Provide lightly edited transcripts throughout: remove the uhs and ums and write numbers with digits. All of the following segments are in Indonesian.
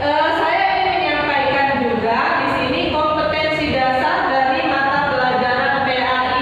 saya ingin menyampaikan juga di sini kompetensi dasar dari mata pelajaran PAI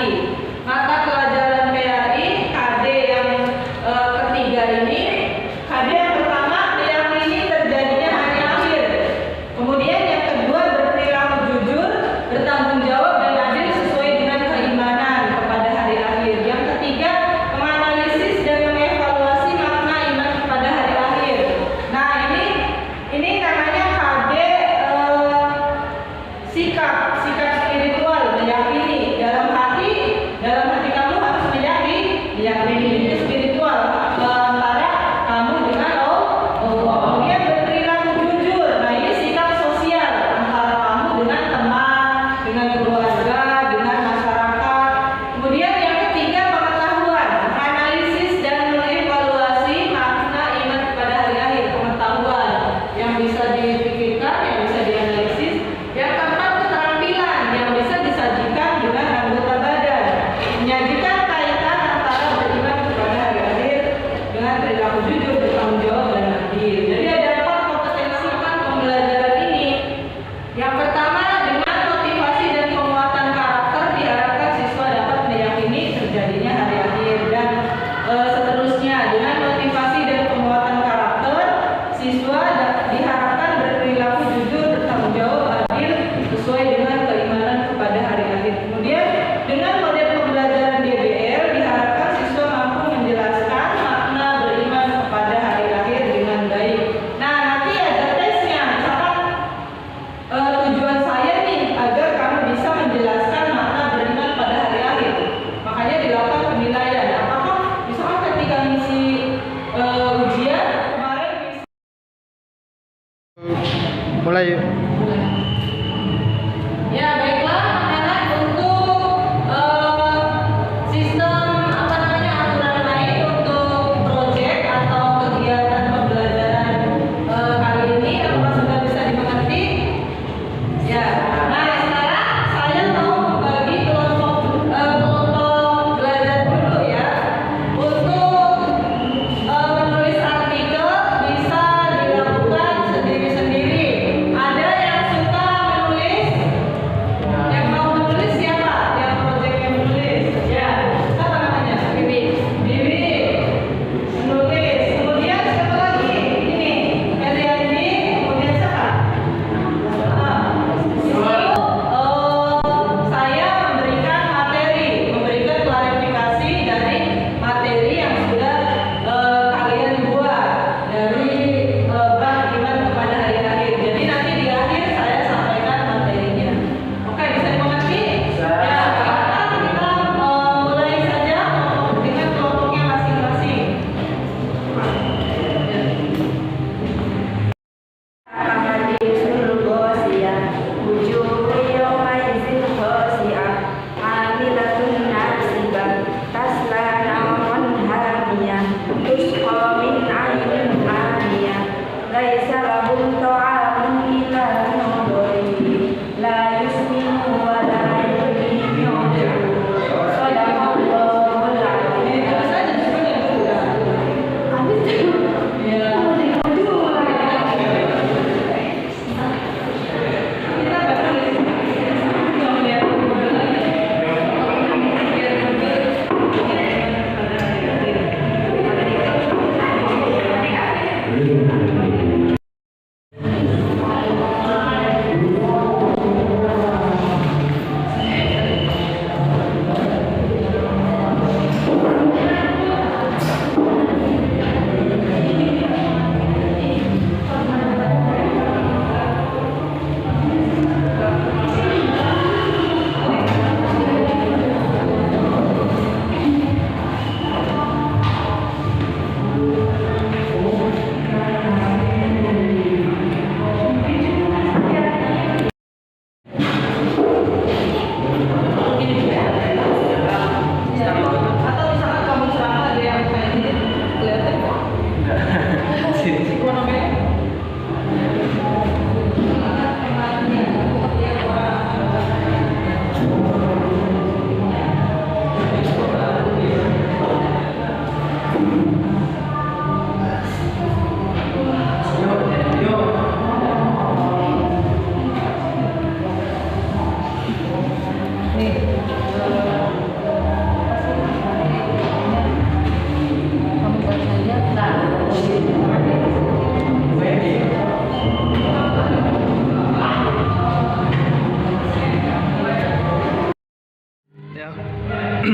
Oke,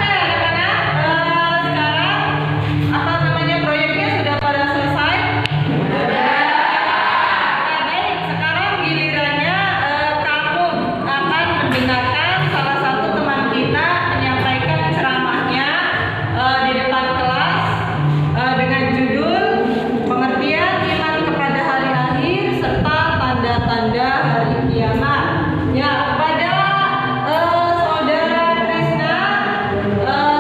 anak-anak, sekarang apa namanya proyeknya sudah pada selesai? Sudah. Baik, sekarang gilirannya kamu akan mendengarkan salah satu teman kita menyampaikan ceramahnya di depan kelas dengan judul pengertian iman kepada hari akhir serta tanda-tanda hari kiamat. Ya, kepada saudara Krisna,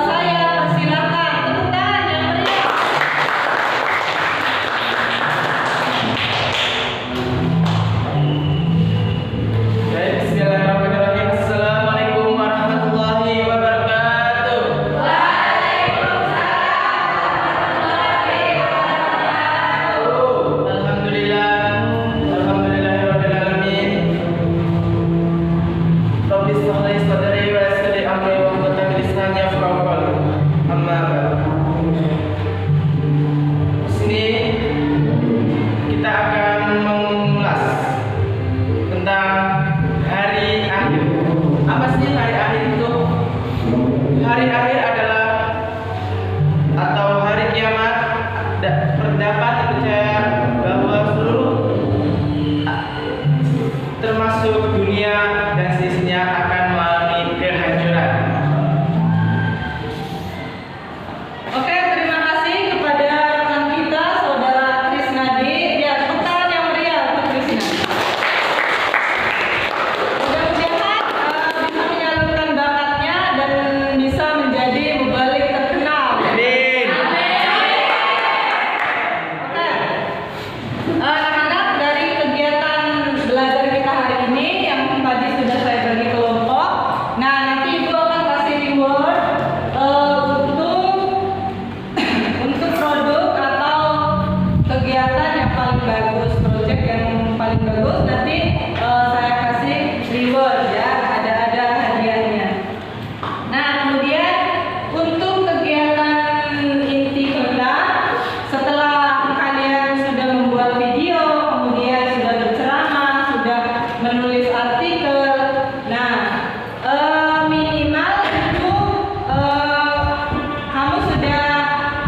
saya persilakan tepuk tangan yang meriah. Baik, bismillahirrahmanirrahim. Assalamualaikum warahmatullahi wabarakatuh. Alhamdulillahirabbil alamin. Rabbi ishrah li sadri wa yassir li amri wahlul 'uqdatam min lisani yafqahu qawli. Amma ba'd. Di sini kita akan mengulas tentang hari akhir. Apa sih hari akhir itu? Hari akhir adalah atau hari kiamat terdapat dipercaya bahwa seluruh termasuk dunia dan seisinya akan mengalami kehancuran. Oke, terima kasih kepada rekan kita, saudara Krisnadi. Ya, tepuk tangan yang meriah untuk Krisna. Mudah-mudahan bisa menyalurkan bakatnya dan bisa menjadi mubalik terkenal. Amin. Oke, anak-anak, dari kegiatan belajar kita hari ini yang tadi sudah saya bagi kelompok. Nah, nanti Ibu akan kasih reward untuk produk atau kegiatan yang paling bagus, project yang paling bagus. Nanti saya kasih reward ya, ada hadiahnya. Nah, kemudian untuk kegiatan inti kelas, setelah kalian sudah membuat video, kemudian sudah berceramah, sudah menulis artikel, nah minimal itu kamu sudah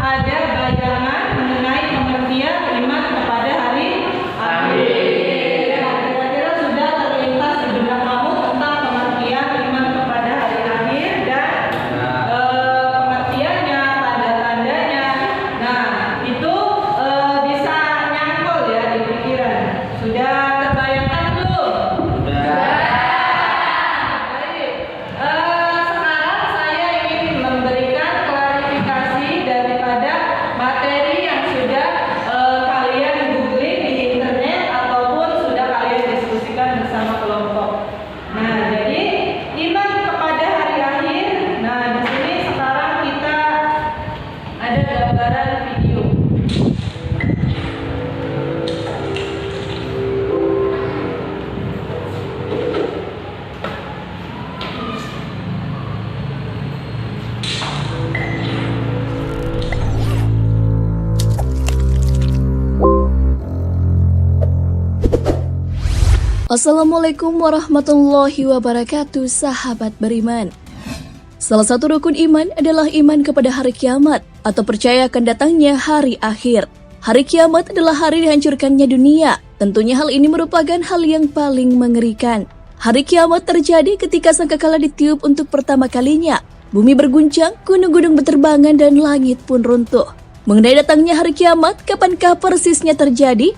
ada bayangan mengenai pengertian iman kepada hari akhir. Nah, kira-kira sudah terlintas di benak kamu tentang pengertian iman kepada hari akhir dan pengertiannya, tanda-tandanya. Nah, itu bisa nyangkul ya di pikiran. Sudah terbayangkan belum? Baik. Sekarang saya ingin memberikan klarifikasi daripada materi yang sudah kalian googling di internet ataupun sudah kalian diskusikan bersama kelompok. Nah, jadi iman kepada hari akhir. Nah, di sini sekarang kita ada gambaran video. Assalamualaikum warahmatullahi wabarakatuh, sahabat beriman. Salah satu rukun iman adalah iman kepada hari kiamat atau percaya akan datangnya hari akhir. Hari kiamat adalah hari dihancurkannya dunia. Tentunya hal ini merupakan hal yang paling mengerikan. Hari kiamat terjadi ketika sangkakala ditiup untuk pertama kalinya. Bumi berguncang, gunung-gunung berterbangan, dan langit pun runtuh. Mengenai datangnya hari kiamat, kapankah persisnya terjadi?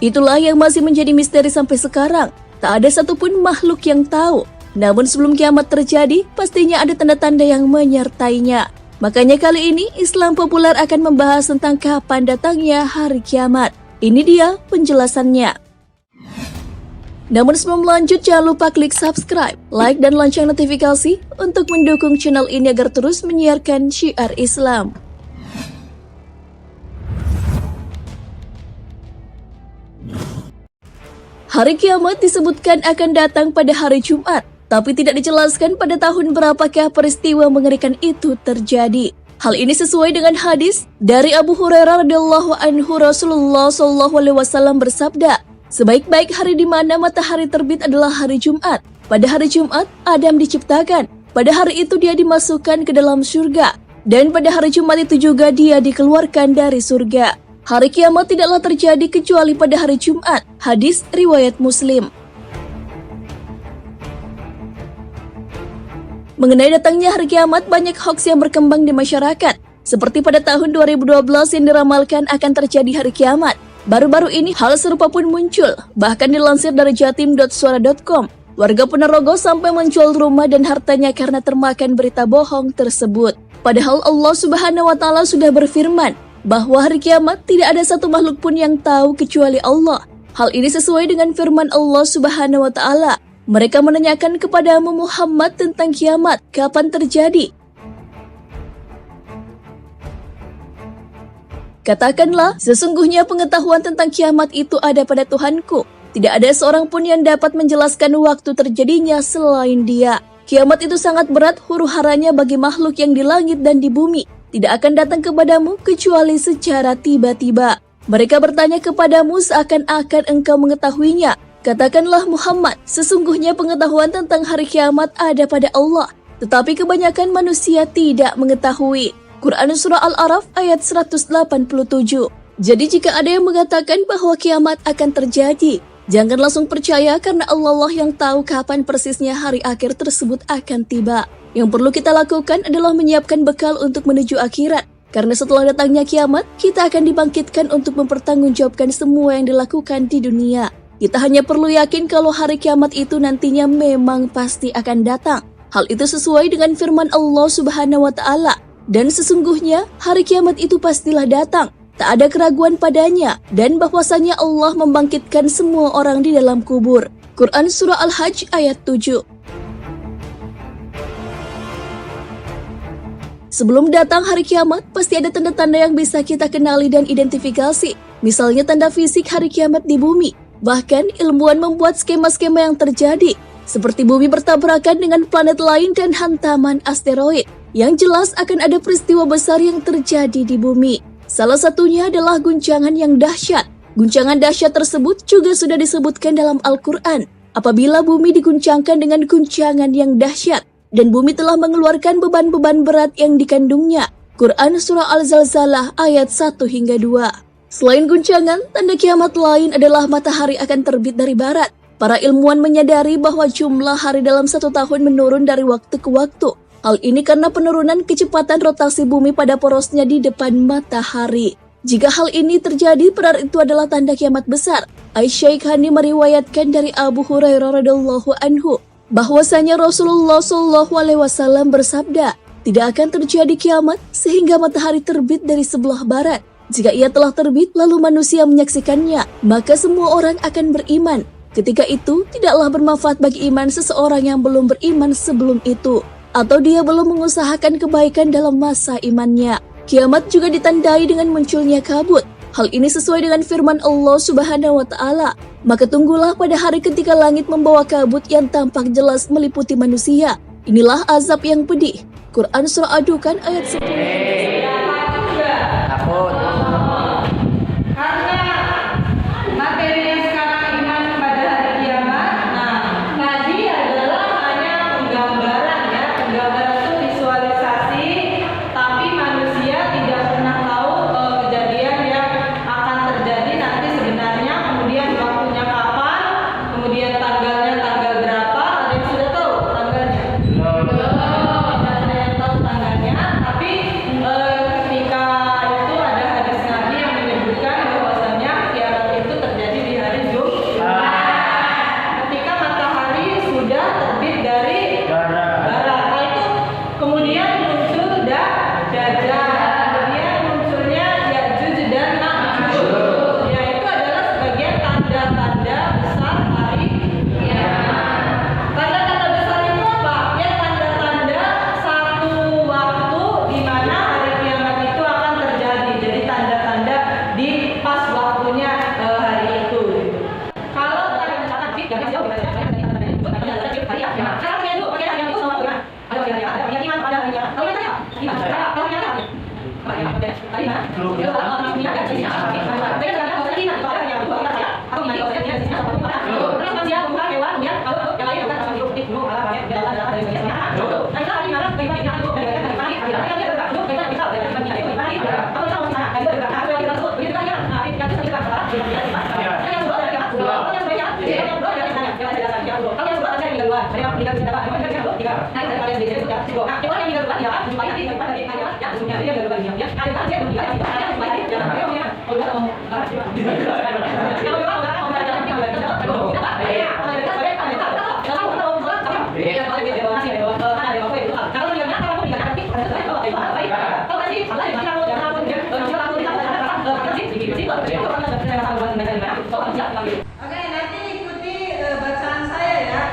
Itulah yang masih menjadi misteri sampai sekarang. Tak ada satupun makhluk yang tahu. Namun sebelum kiamat terjadi, pastinya ada tanda-tanda yang menyertainya. Makanya kali ini Islam populer akan membahas tentang kapan datangnya hari kiamat. Ini dia penjelasannya. Namun sebelum lanjut, jangan lupa klik subscribe, like, dan lonceng notifikasi untuk mendukung channel ini agar terus menyiarkan syiar Islam. Hari kiamat disebutkan akan datang pada hari Jumat, tapi tidak dijelaskan pada tahun berapakah peristiwa mengerikan itu terjadi. Hal ini sesuai dengan hadis dari Abu Hurairah radhiyallahu anhu. Rasulullah shallallahu alaihi wasallam bersabda, sebaik-baik hari di mana matahari terbit adalah hari Jumat, Pada hari Jumat, Adam diciptakan. Pada hari itu dia dimasukkan ke dalam surga. Dan pada hari Jumat itu juga dia dikeluarkan dari surga. Hari kiamat tidaklah terjadi kecuali pada hari Jumat. Hadis riwayat Muslim. Mengenai datangnya hari kiamat, banyak hoaks yang berkembang di masyarakat. Seperti pada tahun 2012 yang diramalkan akan terjadi hari kiamat. Baru-baru ini hal serupa pun muncul. Bahkan dilansir dari jatim.suara.com, warga Ponorogo sampai menjual rumah dan hartanya karena termakan berita bohong tersebut. Padahal Allah Subhanahu wa Ta'ala sudah berfirman bahwa hari kiamat tidak ada satu makhluk pun yang tahu kecuali Allah. Hal ini sesuai dengan firman Allah Subhanahu wa Ta'ala. Mereka menanyakan kepadamu Muhammad tentang kiamat, kapan terjadi? Katakanlah, sesungguhnya pengetahuan tentang kiamat itu ada pada Tuhanku. Tidak ada seorang pun yang dapat menjelaskan waktu terjadinya selain Dia. Kiamat itu sangat berat huru-haranya bagi makhluk yang di langit dan di bumi. Tidak akan datang kepadamu kecuali secara tiba-tiba. Mereka bertanya kepadamu seakan-akan engkau mengetahuinya. Katakanlah Muhammad, sesungguhnya pengetahuan tentang hari kiamat ada pada Allah. Tetapi kebanyakan manusia tidak mengetahui. Quran Surah Al-A'raf ayat 187. Jadi jika ada yang mengatakan bahwa kiamat akan terjadi, jangan langsung percaya karena Allah lah yang tahu kapan persisnya hari akhir tersebut akan tiba. Yang perlu kita lakukan adalah menyiapkan bekal untuk menuju akhirat. Karena setelah datangnya kiamat, kita akan dibangkitkan untuk mempertanggungjawabkan semua yang dilakukan di dunia. Kita hanya perlu yakin kalau hari kiamat itu nantinya memang pasti akan datang. Hal itu sesuai dengan firman Allah Subhanahu wa Ta'ala. Dan sesungguhnya hari kiamat itu pastilah datang. Tak ada keraguan padanya dan bahwasanya Allah membangkitkan semua orang di dalam kubur. Quran Surah Al-Hajj ayat 7. Sebelum datang hari kiamat, pasti ada tanda-tanda yang bisa kita kenali dan identifikasi. Misalnya tanda fisik hari kiamat di bumi. Bahkan ilmuwan membuat skema-skema yang terjadi, seperti bumi bertabrakan dengan planet lain dan hantaman asteroid. Yang jelas akan ada peristiwa besar yang terjadi di bumi. Salah satunya adalah guncangan yang dahsyat. Guncangan dahsyat tersebut juga sudah disebutkan dalam Al-Quran. Apabila bumi diguncangkan dengan guncangan yang dahsyat, dan bumi telah mengeluarkan beban-beban berat yang dikandungnya. Quran Surah Al-Zalzalah ayat 1 hingga 2. Selain guncangan, tanda kiamat lain adalah matahari akan terbit dari barat. Para ilmuwan menyadari bahwa jumlah hari dalam 1 tahun menurun dari waktu ke waktu. Hal ini karena penurunan kecepatan rotasi bumi pada porosnya di depan matahari. Jika hal ini terjadi, berarti itu adalah tanda kiamat besar. Aisyaikhani meriwayatkan dari Abu Hurairah radhiyallahu anhu bahwasanya Rasulullah SAW bersabda, tidak akan terjadi kiamat sehingga matahari terbit dari sebelah barat. Jika ia telah terbit lalu manusia menyaksikannya, maka semua orang akan beriman. Ketika itu tidaklah bermanfaat bagi iman seseorang yang belum beriman sebelum itu, atau dia belum mengusahakan kebaikan dalam masa imannya. Kiamat juga ditandai dengan munculnya kabut. Hal ini sesuai dengan firman Allah Subhanahu wa Ta'ala. Maka tunggulah pada hari ketika langit membawa kabut yang tampak jelas meliputi manusia. Inilah azab yang pedih. Quran Surah Ad-Dukhan ayat 10. Takut. Karena materinya sekarang iman pada hari kiamat. Nah, tadi adalah hanya penggambaran ya. Penggambaran itu visualisasi, tapi manusia tidak pernah tahu kejadian yang akan terjadi nanti sebenarnya. Kemudian waktunya kapan, kemudian tanggalnya tanggal berapa. Ada yang sudah tahu tanggalnya? Tidak ada yang tahu tanggalnya, tapi ketika itu ada hadis Nabi yang menyebutkan bahwasanya kiamat itu terjadi di hari Jumat. Ketika matahari sudah terbit dari barat. Nah, itu kemudian muncul Dajjal. Kemudian munculnya Ya'juj dan Ma'juj. Ya, itu adalah sebagian tanda-tanda besar hari kiamat. Tanda-tanda besar itu apa? Ya, tanda-tanda satu waktu di mana hari kiamat itu akan terjadi. Jadi tanda-tanda di pas waktunya hari itu. Kalau tanda-tanda jangan jauh dari hari kiamat. Sekarang dulu pakai hari itu sama Quran. Ada iman pada hari kiamat. Kalau kita iman kalau kita Oke, nanti ikuti bacaan saya ya.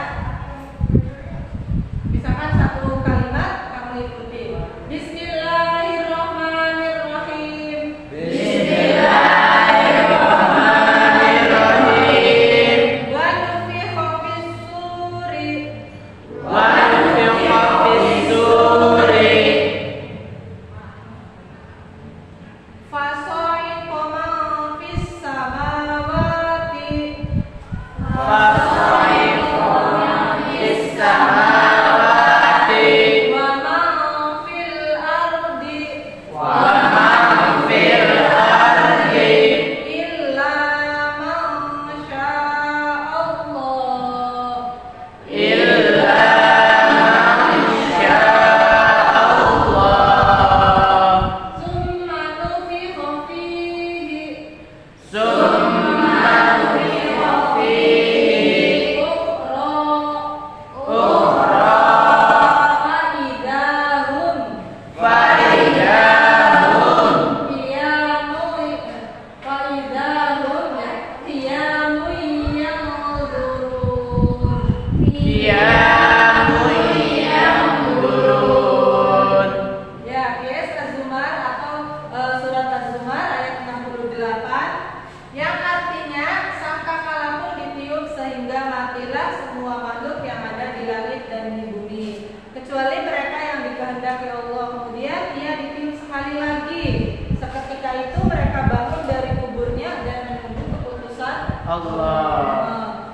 Misalkan satu kalimat kamu ikuti. Bismillahirrahmanirrahim. Bismillahirrahmanirrahim. Wa nufikha fis-suri. Wa nufikha fis-suri. Fasa'iqa man fis samawati. Fasa'iqa man fis samawati. Wa man fil ardi. Wa man fil ardi. Illa man sya'allah. Illa man sya'allah. Summa nufikha fihi. Summa nufikha fihi ukhra. Fa'idahum Fa'idahum qiyamun yanzurun. Ya, yes, Az-Zumar atau surat Az-Zumar ayat 68 yang artinya sangkakala pun ditiup sehingga matilah semua makhluk yang ada di langit dan di bumi kecuali mereka yang dikehendaki Allah. Kemudian ia ditiup sekali lagi. Seketika itu mereka bangun dari kuburnya dan menunggu keputusan Allah.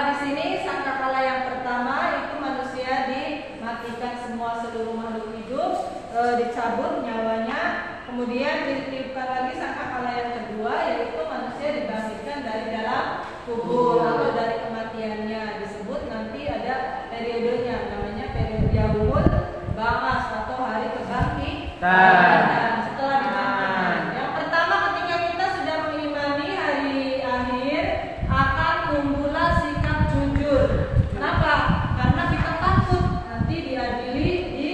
Di sini sangkakala yang pertama itu manusia dimatikan semua seluruh makhluk hidup, dicabut nyawanya, kemudian ditiupkan lagi sangkakala yang kedua yaitu manusia dibangkitkan dari dalam kubur atau dari kematiannya. Disebut nanti ada periodenya, namanya periode Yaumul Ba'ats atau hari kebangkitan. Setelah dibangkitkan, yang pertama ketika kita sudah mengimani hari akhir akan tumbuhlah sikap jujur. Kenapa? Karena kita takut nanti diadili di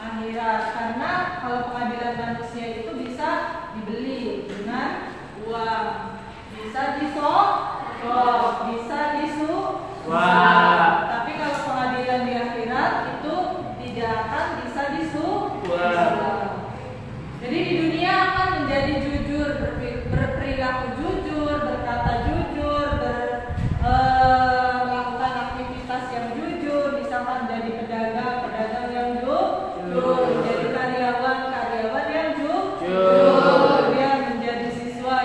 akhirat. Karena kalau pengadilan manusia itu bisa dibeli dengan uang, bisa disogok, bisa disuap. Tapi kalau pengadilan di akhirat itu tidak akan bisa disuap. Jadi di dunia akan menjadi jujur, berperilaku jujur, berkata jujur, melakukan aktivitas yang jujur, misalkan jadi pedagang yang jujur, menjadi karyawan yang jujur, kemudian menjadi siswa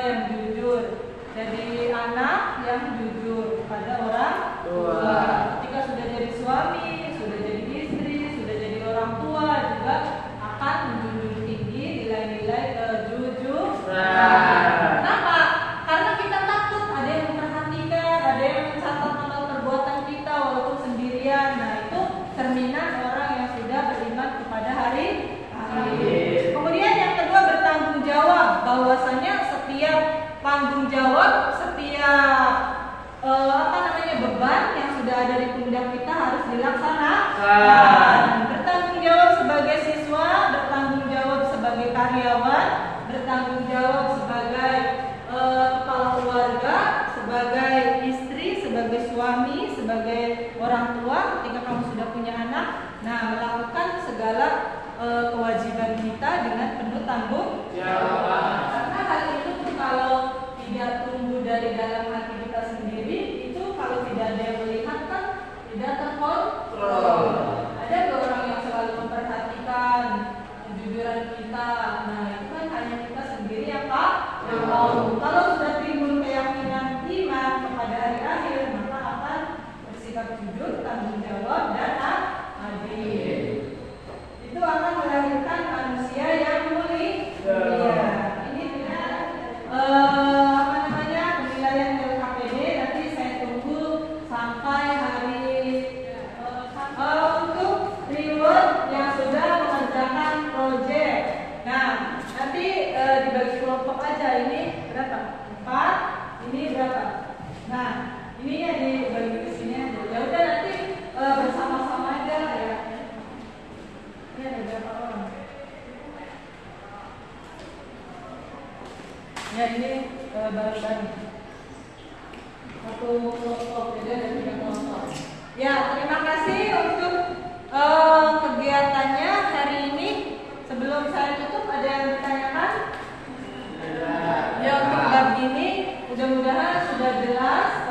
yang jujur, jadi anak yang jujur kepada orang tua. Ketika sudah jadi suami, sudah jadi istri, sudah jadi orang tua juga akan menjunjung tinggi nilai-nilai kejujuran. Kenapa? Karena kita takut ada yang memperhatikan, ada yang mencatat amal perbuatan kita walaupun sendirian. Nah, itu cerminan orang yang sudah beriman kepada hari akhir. Kemudian yang kedua bertanggung jawab, bahwasanya setiap tanggung jawab, setiap beban yang sudah ada di pundak kita harus dilaksanakan. Bertanggung jawab sebagai siswa, bertanggung jawab sebagai karyawan, bertanggung jawab sebagai kepala keluarga, sebagai istri, sebagai suami, sebagai orang tua ketika kamu sudah punya anak. Nah, melakukan segala kewajiban kita dengan penuh tanggung jawab. Karena hal itu pun kalau tidak tumbuh dari dalam hati kita sendiri, itu kalau tidak ada yang melihat kan tidak terkontrol. Ada orang yang selalu memperhatikan kejujuran kita. Nah, itu kan hanya kita sendiri yang tahu. Kalau sudah timbul keyakinan iman kepada hari akhir, maka akan bersikap jujur. jujur, tanggung jawab, dan adil. Itu akan melahirkan manusia yang mulia. Ini dia penilaian LKPD. Nanti saya tunggu sampai hari untuk reward yang sudah mengerjakan proyek. Nah, nanti dibagi kelompok aja. Ini berapa? 4. Ini berapa? Nah, ini ya dibagi ke sini aja. Ya udah nanti bersama-sama aja ya. Ini ada berapa orang? Ya ini bareng-bareng. Satu kelompok, jadi ada 3 kelompok. Ya, terima kasih untuk kegiatannya hari ini. Sebelum saya tutup, ada yang ditanyakan? Ya, untuk bab ini mudah-mudahan sudah jelas.